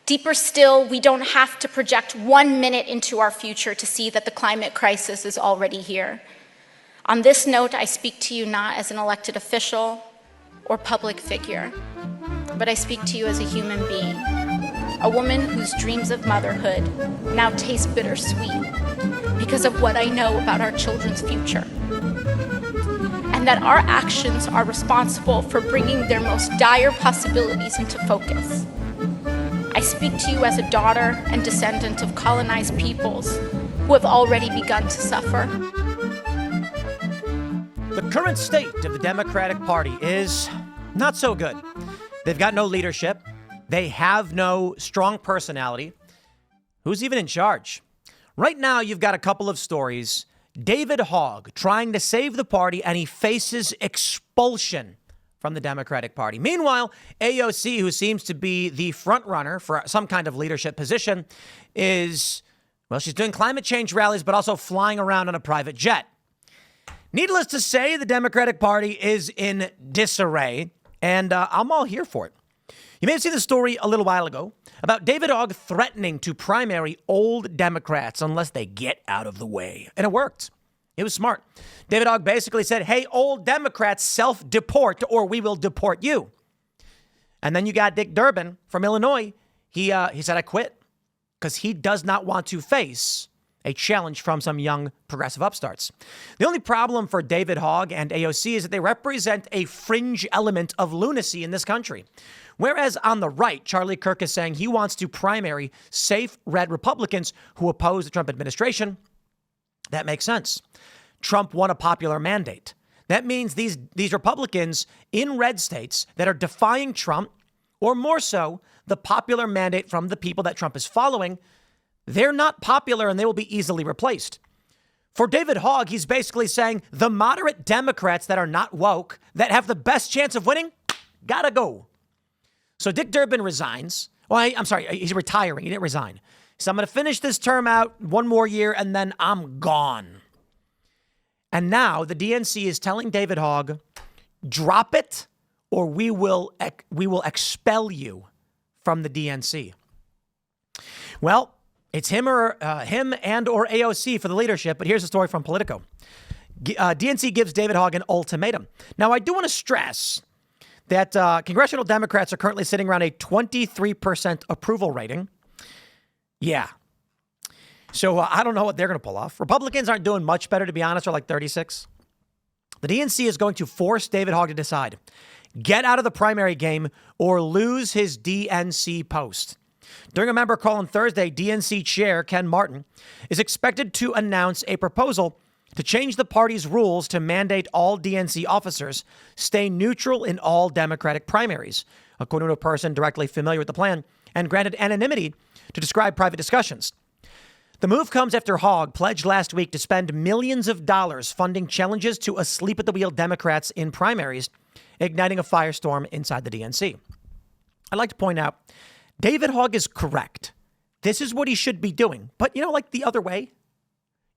Deeper still, we don't have to project 1 minute into our future to see that the climate crisis is already here. On this note, I speak to you not as an elected official or public figure, but I speak to you as a human being, a woman whose dreams of motherhood now taste bittersweet because of what I know about our children's future, and that our actions are responsible for bringing their most dire possibilities into focus. I speak to you as a daughter and descendant of colonized peoples who have already begun to suffer. The current state of the Democratic Party is not so good. They've got no leadership. They have no strong personality. Who's even in charge? Right now, you've got a couple of stories. David Hogg trying to save the party, and he faces expulsion from the Democratic Party. Meanwhile, AOC, who seems to be the front runner for some kind of leadership position, is, well, she's doing climate change rallies, but also flying around on a private jet. Needless to say, the Democratic Party is in disarray, and I'm all here for it. You may have seen the story a little while ago about David Hogg threatening to primary old Democrats unless they get out of the way. And it worked. It was smart. David Hogg basically said, hey, old Democrats, self-deport or we will deport you. And then you got Dick Durbin from Illinois. He said, I quit because he does not want to face a challenge from some young progressive upstarts. The only problem for David Hogg and AOC is that they represent a fringe element of lunacy in this country. Whereas on the right, Charlie Kirk is saying he wants to primary safe red Republicans who oppose the Trump administration. That makes sense. Trump won a popular mandate. That means these Republicans in red states that are defying Trump, or more so, the popular mandate from the people that Trump is following, they're not popular and they will be easily replaced. For David Hogg, he's basically saying the moderate Democrats that are not woke, that have the best chance of winning, gotta go. So Dick Durbin resigns. Well, I'm sorry, he's retiring. He didn't resign. So I'm going to finish this term out one more year and then I'm gone. And now the DNC is telling David Hogg, drop it or we will expel you from the DNC. Well, it's him and or AOC for the leadership. But here's the story from Politico. DNC gives David Hogg an ultimatum. Now, I do want to stress that congressional Democrats are currently sitting around a 23% approval rating. Yeah. So I don't know what they're going to pull off. Republicans aren't doing much better, to be honest, are like 36. The DNC is going to force David Hogg to decide, get out of the primary game or lose his DNC post. During a member call on Thursday, DNC Chair Ken Martin is expected to announce a proposal to change the party's rules to mandate all DNC officers stay neutral in all Democratic primaries, according to a person directly familiar with the plan and granted anonymity to describe private discussions. The move comes after Hogg pledged last week to spend millions of dollars funding challenges to asleep-at-the-wheel Democrats in primaries, igniting a firestorm inside the DNC. I'd like to point out, David Hogg is correct. This is what he should be doing. But, you know, like the other way,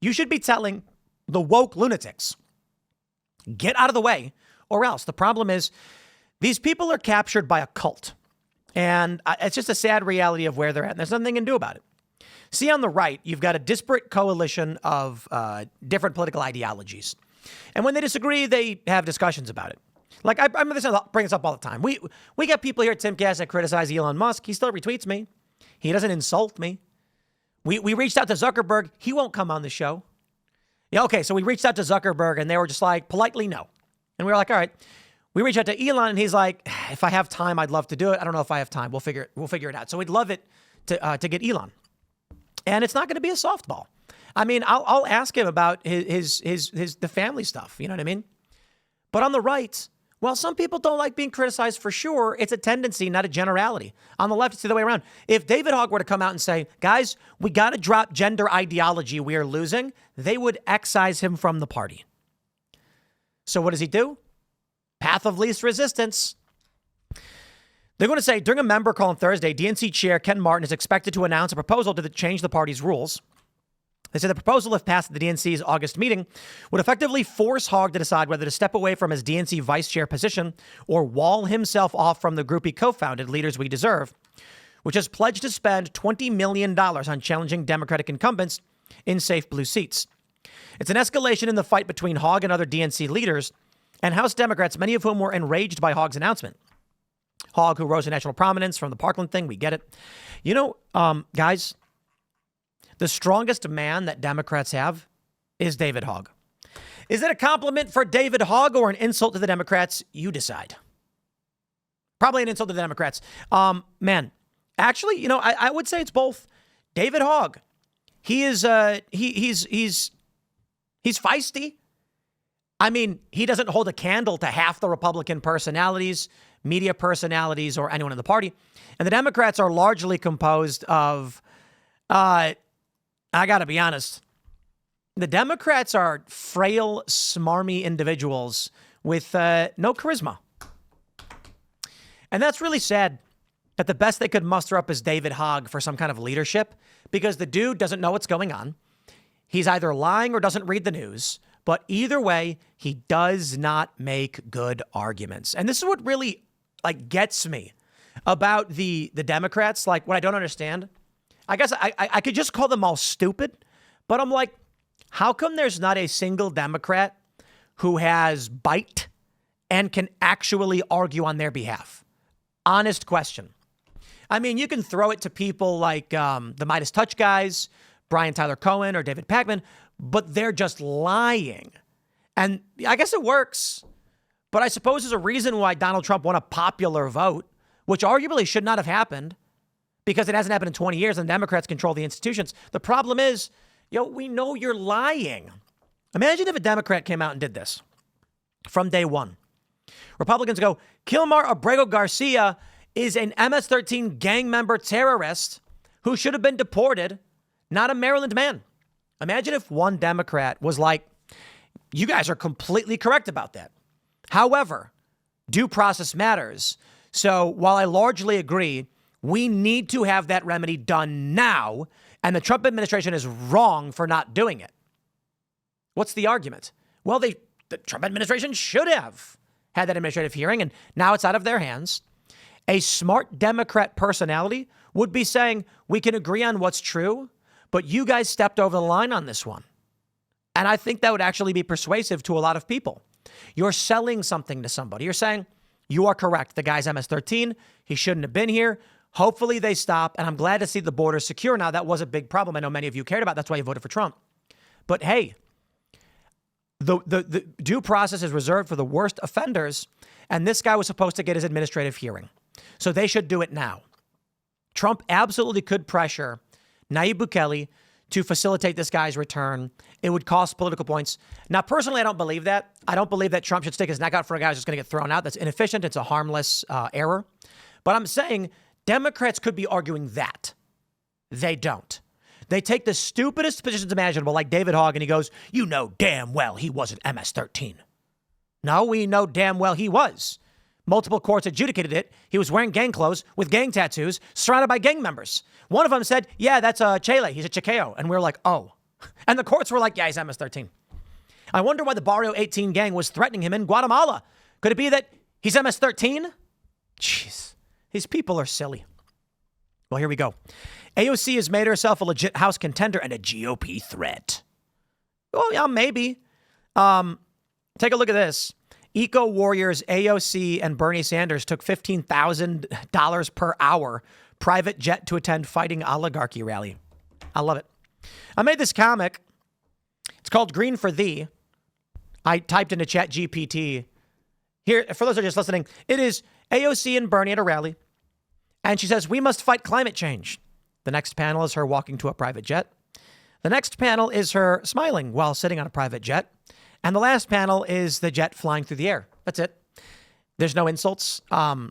you should be telling the woke lunatics, get out of the way or else. The problem is these people are captured by a cult. And it's just a sad reality of where they're at. And there's nothing they can do about it. See, on the right, you've got a disparate coalition of different political ideologies. And when they disagree, they have discussions about it. Like, I bring this up all the time. We got people here at Timcast that criticize Elon Musk. He still retweets me. He doesn't insult me. We reached out to Zuckerberg. He won't come on the show. Yeah, okay, so we reached out to Zuckerberg, and they were just like, politely no. And we were like, all right. We reached out to Elon, and he's like, if I have time, I'd love to do it. I don't know if I have time. We'll figure it out. So we'd love it to get Elon. And it's not going to be a softball. I mean, I'll ask him about the family stuff. You know what I mean? But on the right, well, some people don't like being criticized for sure. It's a tendency, not a generality. On the left, it's the other way around. If David Hogg were to come out and say, guys, we got to drop gender ideology, we are losing, they would excise him from the party. So what does he do? Path of least resistance. They're going to say during a member call on Thursday, DNC Chair Ken Martin is expected to announce a proposal to change the party's rules. They said the proposal, if passed at the DNC's August meeting, would effectively force Hogg to decide whether to step away from his DNC vice chair position or wall himself off from the group he co-founded, Leaders We Deserve, which has pledged to spend $20 million on challenging Democratic incumbents in safe blue seats. It's an escalation in the fight between Hogg and other DNC leaders and House Democrats, many of whom were enraged by Hogg's announcement. Hogg, who rose to national prominence from the Parkland thing, we get it. You know, guys, the strongest man that Democrats have is David Hogg. Is it a compliment for David Hogg or an insult to the Democrats? You decide. Probably an insult to the Democrats. Man, actually, you know, I would say it's both. David Hogg, he is he's feisty. I mean, he doesn't hold a candle to half the Republican personalities, media personalities, or anyone in the party. And the Democrats are largely composed of, I got to be honest, the Democrats are frail, smarmy individuals with no charisma. And that's really sad that the best they could muster up is David Hogg for some kind of leadership, because the dude doesn't know what's going on. He's either lying or doesn't read the news. But either way, he does not make good arguments. And this is what really gets me about the Democrats. Like, what I don't understand, I guess I could just call them all stupid, but I'm like, how come there's not a single Democrat who has bite and can actually argue on their behalf? Honest question. I mean, you can throw it to people like the Midas Touch guys, Brian Tyler Cohen or David Pacman, but they're just lying. And I guess it works. But I suppose there's a reason why Donald Trump won a popular vote, which arguably should not have happened because it hasn't happened in 20 years and Democrats control the institutions. The problem is, we know you're lying. Imagine if a Democrat came out and did this from day one. Republicans go, Kilmar Abrego Garcia is an MS-13 gang member terrorist who should have been deported, not a Maryland man. Imagine if one Democrat was like, you guys are completely correct about that. However, due process matters. So while I largely agree, we need to have that remedy done now, and the Trump administration is wrong for not doing it. What's the argument? Well, the Trump administration should have had that administrative hearing, and now it's out of their hands. A smart Democrat personality would be saying, we can agree on what's true, but you guys stepped over the line on this one. And I think that would actually be persuasive to a lot of people. You're selling something to somebody. You're saying, you are correct. The guy's MS-13. He shouldn't have been here. Hopefully they stop. And I'm glad to see the border secure now. That was a big problem. I know many of you cared about. That's why you voted for Trump. But hey, the due process is reserved for the worst offenders. And this guy was supposed to get his administrative hearing. So they should do it now. Trump absolutely could pressure Nayib Bukele to facilitate this guy's return. It would cost political points. Now, personally, I don't believe that. I don't believe that Trump should stick his neck out for a guy who's just going to get thrown out. That's inefficient. It's a harmless error. But I'm saying Democrats could be arguing that. They don't. They take the stupidest positions imaginable, like David Hogg, and he goes, you know damn well he wasn't MS-13. No, we know damn well he was. Multiple courts adjudicated it. He was wearing gang clothes with gang tattoos, surrounded by gang members. One of them said, yeah, that's Chele. He's a Chikeo. And we were like, oh. And the courts were like, yeah, he's MS-13. I wonder why the Barrio 18 gang was threatening him in Guatemala. Could it be that he's MS-13? Jeez, these people are silly. Well, here we go. AOC has made herself a legit House contender and a GOP threat. Well, yeah, maybe. Take a look at this. Eco Warriors AOC and Bernie Sanders took $15,000 per hour private jet to attend fighting oligarchy rally. I love it. I made this comic. It's called Green for Thee. I typed into Chat GPT. Here, for those who are just listening, it is AOC and Bernie at a rally. And she says, we must fight climate change. The next panel is her walking to a private jet. The next panel is her smiling while sitting on a private jet. And the last panel is the jet flying through the air. That's it. There's no insults. I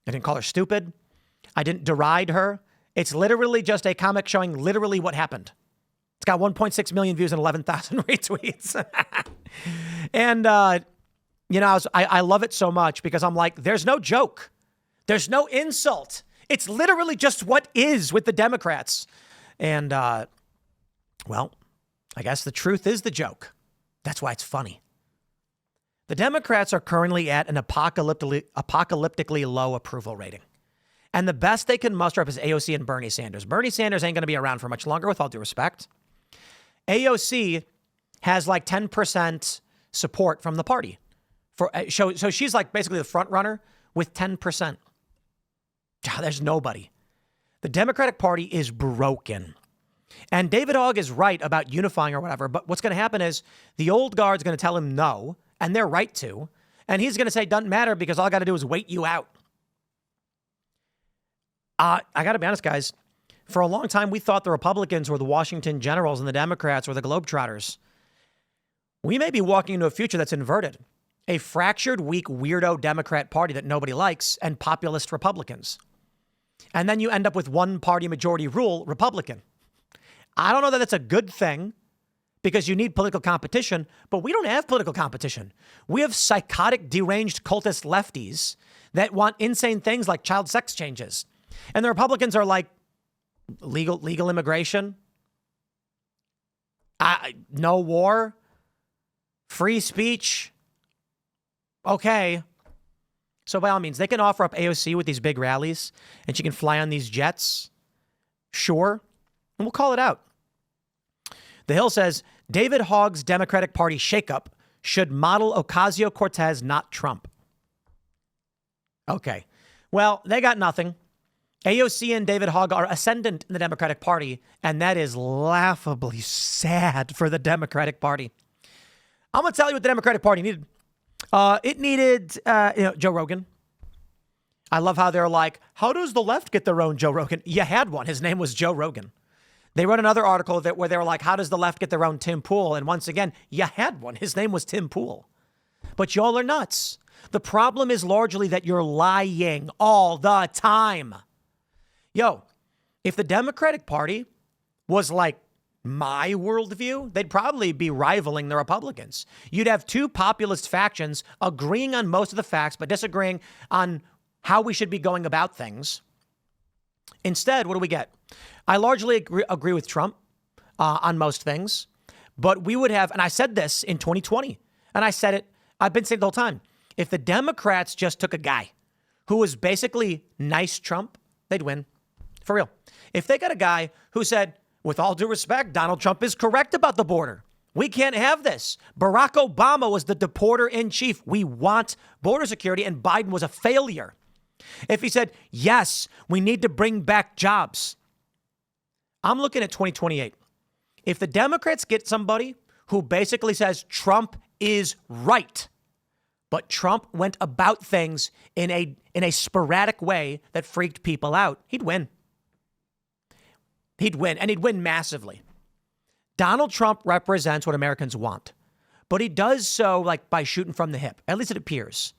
didn't call her stupid. I didn't deride her. It's literally just a comic showing literally what happened. It's got 1.6 million views and 11,000 retweets. And, I love it so much because I'm like, there's no joke. There's no insult. It's literally just what is with the Democrats. And, I guess the truth is the joke. That's why it's funny. The Democrats are currently at an apocalyptically low approval rating. And the best they can muster up is AOC and Bernie Sanders. Bernie Sanders ain't going to be around for much longer, with all due respect. AOC has like 10% support from the party. So she's like basically the front runner with 10%. There's nobody. The Democratic Party is broken. And David Hogg is right about unifying or whatever, but what's going to happen is the old guard's going to tell him no, and they're right to, and he's going to say, doesn't matter because all I got to do is wait you out. I got to be honest, guys. For a long time, we thought the Republicans were the Washington Generals and the Democrats were the Globetrotters. We may be walking into a future that's inverted. A fractured, weak, weirdo Democrat party that nobody likes and populist Republicans. And then you end up with one-party majority rule, Republican. I don't know that that's a good thing because you need political competition, but we don't have political competition. We have psychotic, deranged, cultist lefties that want insane things like child sex changes. And the Republicans are like, legal immigration, no war, free speech. Okay. So by all means, they can offer up AOC with these big rallies and she can fly on these jets. Sure. And we'll call it out. The Hill says David Hogg's Democratic Party shakeup should model Ocasio-Cortez, not Trump. Okay. Well, they got nothing. AOC and David Hogg are ascendant in the Democratic Party, and that is laughably sad for the Democratic Party. I'm going to tell you what the Democratic Party needed. It needed, Joe Rogan. I love how they're like, how does the left get their own Joe Rogan? You had one. His name was Joe Rogan. They wrote another article where they were like, how does the left get their own Tim Pool? And once again, you had one. His name was Tim Pool. But y'all are nuts. The problem is largely that you're lying all the time. Yo, if the Democratic Party was like my worldview, they'd probably be rivaling the Republicans. You'd have two populist factions agreeing on most of the facts, but disagreeing on how we should be going about things. Instead, what do we get? I largely agree with Trump on most things, but we would have, and I said this in 2020, and I said it, I've been saying it the whole time. If the Democrats just took a guy who was basically nice Trump, they'd win. For real. If they got a guy who said, with all due respect, Donald Trump is correct about the border. We can't have this. Barack Obama was the deporter in chief. We want border security, and Biden was a failure. If he said, yes, we need to bring back jobs. I'm looking at 2028. If the Democrats get somebody who basically says Trump is right, but Trump went about things in a sporadic way that freaked people out, he'd win. He'd win, and he'd win massively. Donald Trump represents what Americans want, but he does so like by shooting from the hip. At least it appears.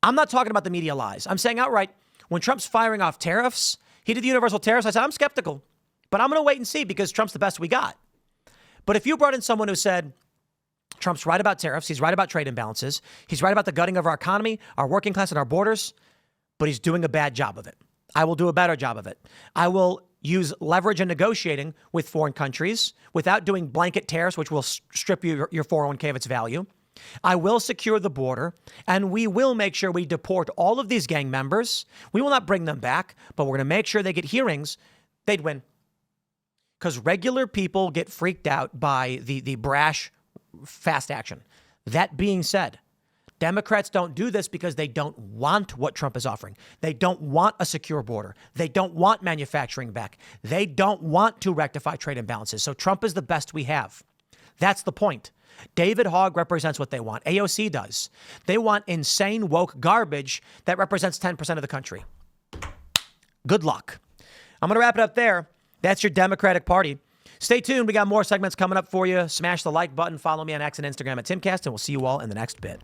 I'm not talking about the media lies. I'm saying outright, when Trump's firing off tariffs, he did the universal tariffs. I said, I'm skeptical, but I'm going to wait and see because Trump's the best we got. But if you brought in someone who said, Trump's right about tariffs, he's right about trade imbalances, he's right about the gutting of our economy, our working class, and our borders, but he's doing a bad job of it. I will do a better job of it. I will use leverage and negotiating with foreign countries without doing blanket tariffs, which will strip you your 401k of its value. I will secure the border, and we will make sure we deport all of these gang members. We will not bring them back, but we're going to make sure they get hearings. They'd win. Because regular people get freaked out by the brash, fast action. That being said, Democrats don't do this because they don't want what Trump is offering. They don't want a secure border. They don't want manufacturing back. They don't want to rectify trade imbalances. So Trump is the best we have. That's the point. David Hogg represents what they want. AOC does. They want insane woke garbage that represents 10% of the country. Good luck. I'm going to wrap it up there. That's your Democratic Party. Stay tuned. We got more segments coming up for you. Smash the like button. Follow me on X and Instagram at Timcast, and we'll see you all in the next bit.